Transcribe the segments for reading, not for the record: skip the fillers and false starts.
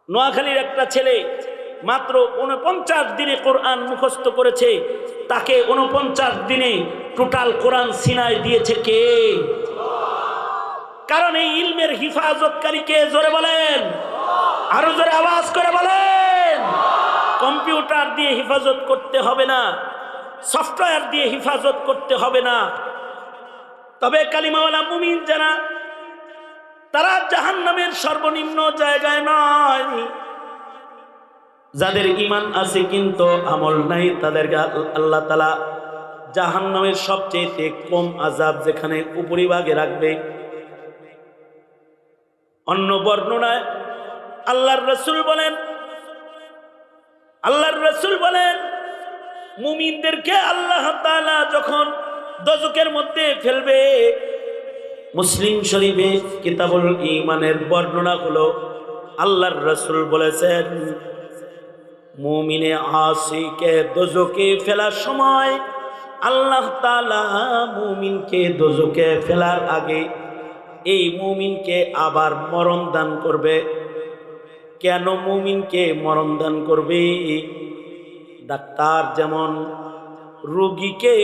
নোয়াখালীর একটা ছেলে মাত্র 49 দিনে কোরআন মুখস্থ করেছে, তাকে 49 দিনে টোটাল কোরআন সিনায় দিয়েছে কে? কারণ এই ইলমের হিফাজতকারী কে? জোরে বলেন, আরো জোরে আওয়াজ করে বলেন। কম্পিউটার দিয়ে হিফাজত করতে হবে না, সফটওয়্যার দিয়ে হিফাজত করতে হবে না। তবে কালিমাওয়ালা মুমিন যারা, তারা জাহান্নামের সর্বনিম্ন জায়গায় নয়। যাদের ঈমান আছে কিন্তু আমল নাই, তাদেরকে আল্লাহ তাআলা জাহান্নামের সবচেয়ে কম আযাব যেখানে উপরিভাগে রাখবে। অন্য বর্ণনায় আল্লাহর রাসূল বলেন মুমিনদেরকে আল্লাহ তাআলা যখন দোজখের মধ্যে ফেলবে, মুসলিম শরীফে কিতাবুল ঈমানের বর্ণনা হলো আল্লাহর রাসূল বলেছেন মুমিনে আসিকে দোজখে ফেলার সময় আল্লাহ তাআলা মুমিনকে দোজখে ফেলার আগে এই মুমিনকে আবার মরণ দান করবে। কেন মুমিনকে মরণ দান করবে? ডাক্তার যেমন রোগীকে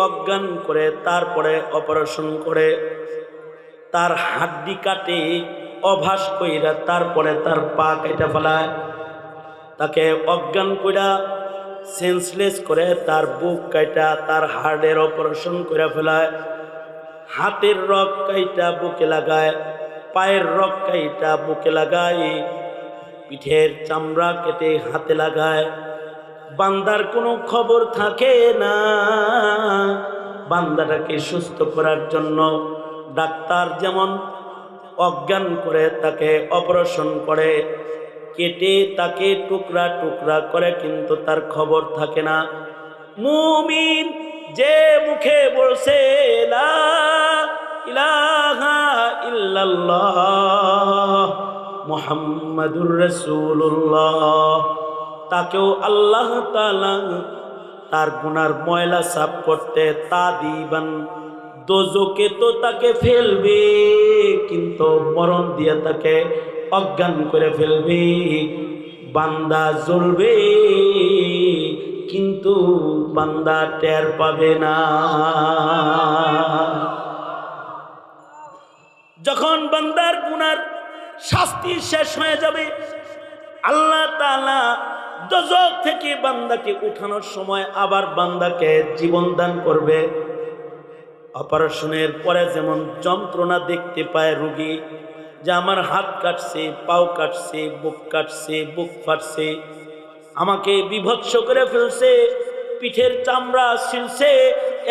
অজ্ঞান করে তারপরে অপারেশন করে, তার হাড্ডি কাটে অভাস কইরা তারপরে তার পা কেটে ফেলায়, তাকে অজ্ঞান কইরা সেন্সলেস করে তার বুক কাইটা তার হাড়ের অপারেশন করে ফেলায়, হাতের রগ কাইটা বুকে লাগায়, পায়ের রগ কাইটা বুকে লাগায়, পিঠের চামড়া কেটে হাতে লাগায়। বান্দার কোনো খবর থাকে না। বান্দাটাকে সুস্থ করার জন্য ডাক্তার যেমন অজ্ঞান করে তাকে অপারেশন করে, কেটে তাকে টুকরা টুকরা করে, কিন্তু তার খবর থাকে না। মুমিন যে মুখে বলছে লা ইলাহা ইল্লাল্লাহ মুহাম্মাদুর রাসূলুল্লাহ, তাকেও আল্লাহ তাআলা তার গুনার ময়লা সাফ করতে তা দিবান। দোজখে তো তাকে ফেলবে, কিন্তু মরণ দিয়ে তাকে অজ্ঞান করে ফেলবে। বান্দা জ্বলবে কিন্তু বান্দা টের পাবে না। যখন বান্দার গুনার শাস্তি শেষ হয়ে যাবে, আল্লাহ তাআলা দোজখ থেকে বান্দাকে উঠানোর সময় আবার বান্দাকে জীবন দান করবে। অপারেশনের পরে যেমন যন্ত্রণা দেখতে পায় রোগী, যে আমার হাত কাটছে, পাও কাটছে, বুক কাটছে, বুক ফাটছে, আমাকে বিভৎস করে ফেলছে, পিঠের চামড়া ছিলছে,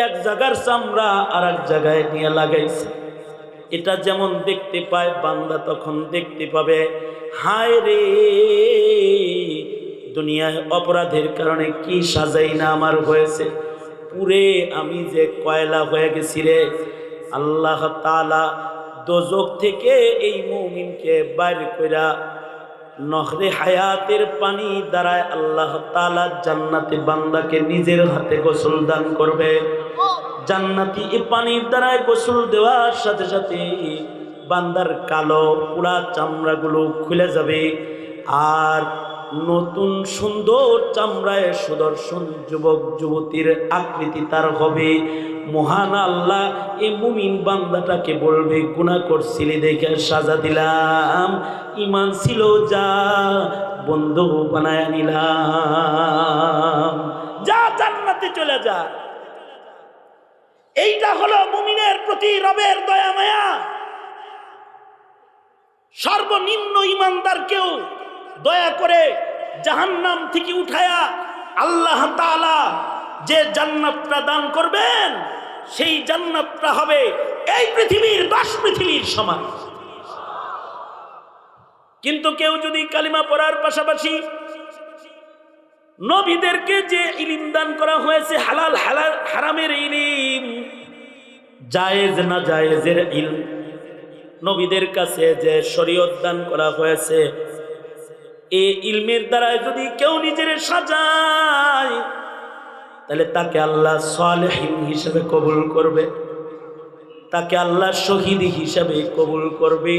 এক জায়গার চামড়া আর এক জায়গায় নিয়ে লাগাইছে, এটা যেমন দেখতে পায় বান্দা তখন দেখতে পাবে হায় রে, দুনিয়ায় অপরাধের কারণে কি সাজাই না আমার হয়েছে, পুরে আমি যে কয়লা হয়ে গেছি রে। আল্লাহ তাআলা দোজখ থেকে এই মুমিনকে বাইর কইরা নহরে হায়াতের পানি দ্বারায় আল্লাহ তাআলা জান্নাতে বান্দাকে নিজের হাতে গোসল দান করবে। জান্নাতি এই পানির দ্বারায় গোসল দেওয়ার সাথে সাথে বান্দার কালো পুরা চামড়াগুলো খুলে যাবে, আর নতুন সুন্দর চামড়ায় সুদর্শন যুবক যুবতীর আকৃতি তার হবে। মহান আল্লাহ এই মুমিন বান্দাটাকে বলবে গুনাহ করছিলি দেখে সাজা দিলাম, ঈমান ছিল যা বন্ধু বানায় নিলাম, যা জান্নাতে চলে যা। এইটা হলো মুমিনের প্রতি রবের দয়া মায়া। সর্বনিম্ন ঈমানদারকেও দয়া করে জাহান্নাম থেকে উঠায়া আল্লাহ তাআলা যে জান্নাতটা দান করবেন, সেই জান্নাতটা হবে এই পৃথিবীর 10 পৃথিবীর সমান। কিন্তু কেউ যদি কালিমা পড়ার পাশাপাশি নবীদেরকে যে ইলম দান করা হয়েছে, হালাল হারামের ইলম, জায়েজ না জায়েজের ইলম, নবীদের কাছে যে শরীয়ত দান করা হয়েছে, এই ইলমের দ্বারা যদি কেউ নিজের সাজায়, তাহলে তাকে আল্লাহ সালেহিন হিসেবে কবুল করবে, তাকে আল্লাহ শহীদ হিসেবে কবুল করবে,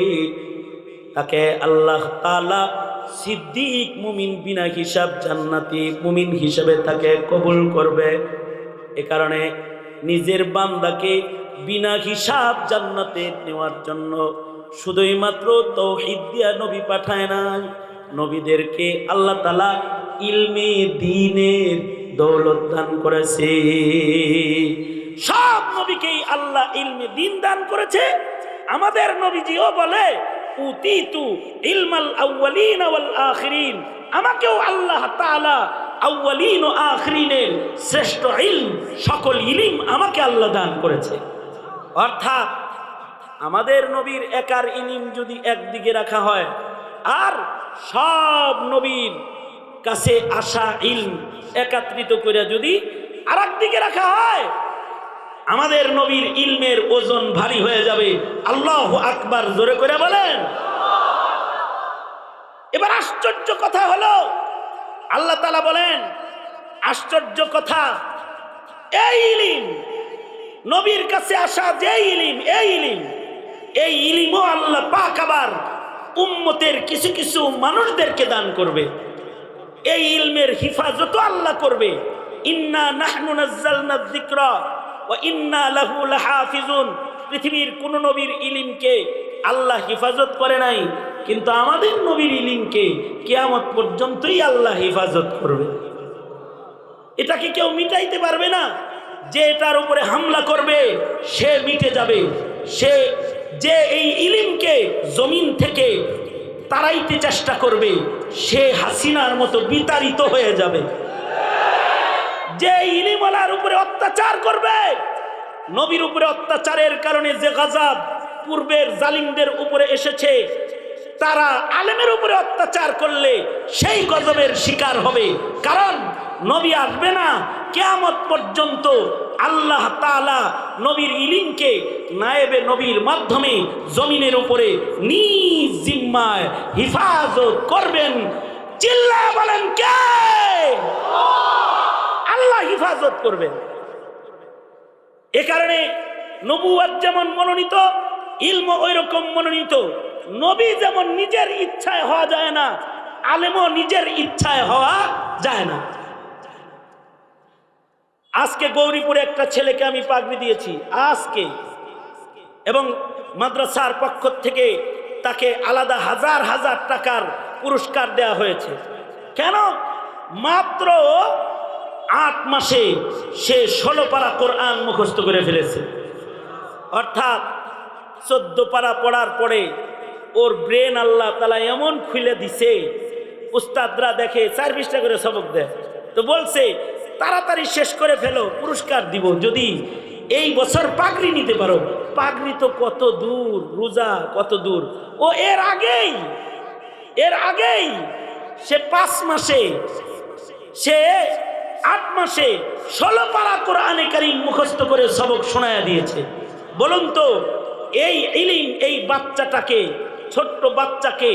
তাকে আল্লাহ তাআলা সিদ্দিক মুমিন বিনা হিসাব জান্নাতি মুমিন হিসাবে তাকে কবুল করবে। এ কারণে নিজের বান্দাকে বিনা হিসাব জান্নাতে নেওয়ার জন্য শুধুই মাত্র তাওহীদ দিয়া নবী পাঠায় নাই, নবীদেরকে আল্লাহ তাআলা ইলমে দ্বীনের দৌলত দান করেছে। সব নবীকেই আল্লাহ ইলমে দ্বীন দান করেছে। আমাদের নবীজিও বলে উতিতু ইলমাল আউয়ালিন ওয়াল আখিরিন, আমাকেও আল্লাহ তাআলা আউয়ালিন ও আখিরিনের শ্রেষ্ঠ ইলম, সকল ইলম আমাকে আল্লাহ দান করেছে। অর্থাৎ আমাদের নবীর একার ইলম যদি একদিকে রাখা হয় আর সব নবীর কাছে আসা ইলম একত্রিত করে যদি আরেক দিকে রাখা হয়, আমাদের নবীর ইলমের ওজন ভারী হয়ে যাবে। আল্লাহু আকবার, জোরে করে বলেন। এবার আশ্চর্য কথা হলো, আল্লাহ তাআলা বলেন আশ্চর্য কথা, এই ইলম নবীর কাছে আসা যে ইলম, এই ইলমও আল্লাহ পাক আবার উম্মতের কিছু কিছু মানুষদেরকে দান করবে। এই ইলমের হিফাজত আল্লাহ করবে। ইন্না নাহনু নাযালনা যিকরা ওয়া ইন্না লাহু লাহাফিজুন। পৃথিবীর কোন নবীর ইলমকে আল্লাহ হিফাজত করে নাই, কিন্তু আমাদের নবীর ইলমকে কিয়ামত পর্যন্তই আল্লাহ হিফাজত করবে। এটাকে কেউ মিটাইতে পারবে না। যে এটার উপরে হামলা করবে সে মিটে যাবে। সে যে এই ইলমকে জমিন থেকে তাড়াইতে চেষ্টা করবে সে হাসিনার মতো বিতাড়িত হয়ে যাবে। যে ইলমওয়ালার উপরে অত্যাচার করবে, নবীর উপরে অত্যাচারের কারণে যে গজব পূর্বের জালিমদের উপরে এসেছে, তারা আলেমের উপরে অত্যাচার করলে সেই গজবের শিকার হবে। কারণ নবী আসবে না, কিয়ামত পর্যন্ত আল্লাহ তাআলা নবীর ইলমকে নায়েবে নবীর মাধ্যমে জমিনের উপরে নিজ জিম্মায় হিফাজত করবেন। চিল্লায় বলেন কে? আল্লাহ হিফাজত করবেন। এ কারণে নবুয়ত যেমন মনোনীত, ইলম ওই রকম মনোনীত। নবী যেমন নিজের ইচ্ছায় হওয়া যায় না, আলেমও নিজের ইচ্ছায় হওয়া যায় না। আজকে গৌরীপুরে একটা ছেলেকে আমি পাগড়ি দিয়েছি আজকে, এবং মাদ্রাসার পক্ষ থেকে তাকে আলাদা হাজার হাজার টাকার পুরস্কার দেওয়া হয়েছে। কেন? মাত্র 8 মাসে সে 16 পারা কোরআন মুখস্থ করে ফেলেছে। অর্থাৎ 14 পারা পড়ার পরে ওর ব্রেন আল্লাহ তাআলা এমন খুলে দিছে, উস্তাদরা দেখে 4-20টা করে সবক দেয়, তো বলছে তাড়াতাড়ি শেষ করে ফেলো, পুরস্কার দিব যদি এই বছর পাগড়ি নিতে পারো। পাগড়ি তো কত দূর, রোজা কত দূর। ও এর আগেই সে 5 মাসে, সে 8 মাসে 16 পারা কোরআনে কারীম মুখস্থ করে সবক শোনায়া দিয়েছে। বলুন তো এই ইলম এই বাচ্চাটাকে, ছোট্ট বাচ্চাকে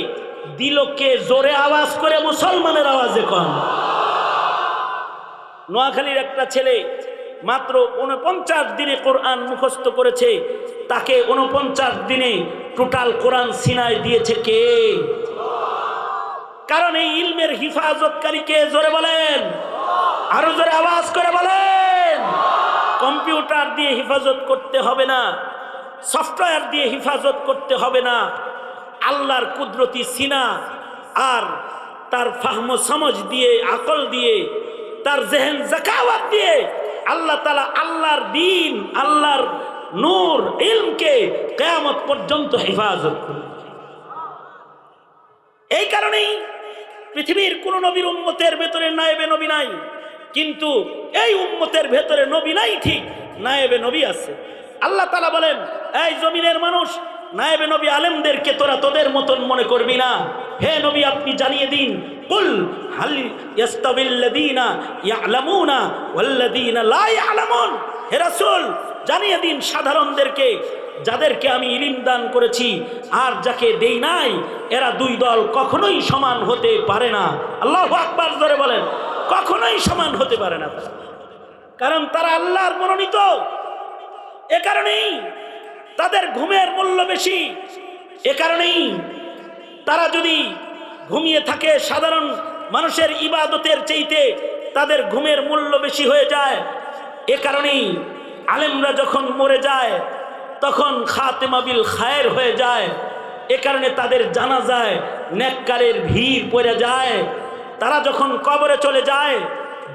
দিল কে? জোরে আওয়াজ করে, মুসলমানের আওয়াজে কম। নোয়াখালীর একটা ছেলে মাত্র 49 দিনে কোরআন মুখস্থ করেছে। তাকে 49 দিনে টোটাল কোরআন সিনায় দিয়েছে কে? কারণ এই ইলমের হিফাজতকারী কে? জোরে বলেন, আরো জোরে আওয়াজ করে বলেন। কম্পিউটার দিয়ে হিফাজত করতে হবে না, সফটওয়্যার দিয়ে হিফাজত করতে হবে না। আল্লাহর কুদরতি সিনা আর তার ফাহম সমঝ দিয়ে, আকল দিয়ে, তার জেহেন জাকাওয়াত দিয়ে আল্লাহ তাআলা আল্লাহর দ্বীন, আল্লাহর নূর, ইলমকে কিয়ামত পর্যন্ত হেফাজত করবে। এই কারণেই পৃথিবীর কোন নবীর উম্মতের ভেতরে নায়েবে নবী নাই, কিন্তু এই উম্মতের ভেতরে নবী নাই ঠিক, নায়েবে নবী আছে। আল্লাহ তাআলা বলেন, এই জমিনের মানুষ, নায়েবে নবী আলেমদেরকে তোরা তোদের মতন মনে করবি না। হে নবী, আপনি জানিয়ে দিন, কুল হাল ইয়াস্তাবিল্লাযীনা ইয়ালামুনা ওয়াল্লাযীনা লা ইয়ালামুন। হে রাসূল, জানিয়ে দিন সাধারণদেরকে, যাদেরকে আমি ইলম দান করেছি আর যাকে দেই নাই, এরা 2 দল কখনোই সমান হতে পারে না। আল্লাহু আকবার, জোরে বলেন। কখনোই সমান হতে পারে না, কারণ তারা আল্লাহর মনোনীত। এ কারণেই তাদের ঘুমের মূল্য বেশি। এ কারণেই তারা যদি ঘুমিয়ে থাকে সাধারণ মানুষের ইবাদতের চাইতে তাদের ঘুমের মূল্য বেশি হয়ে যায়। এ কারণেই আলেমরা যখন মরে যায় তখন খাতেমা বিল খায়ের হয়ে যায়। এ কারণে তাদের জানাজায় নেককারের ভিড় পড়ে যায়। তারা যখন কবরে চলে যায়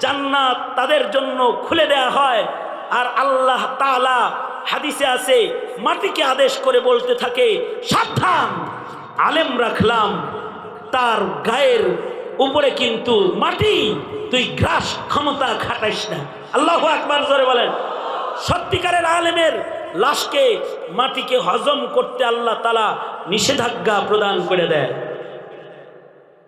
জান্নাত তাদের জন্য খুলে দেয়া হয়। আর আল্লাহ তাআলা হাদিসে আছে মাটিকে আদেশ করে বলতে থাকে, সাবধান, আলেম রাখলাম, তার গায়ের উপরে কিন্তু মাটি, তুই গ্রাস ক্ষমতা খাটাইস না। আল্লাহু আকবার জোরে বলেন। সত্যিকারের আলেমের লাশকে মাটিকে হজম করতে আল্লাহ তাআলা নিষেধাজ্ঞা প্রদান করে দেয়।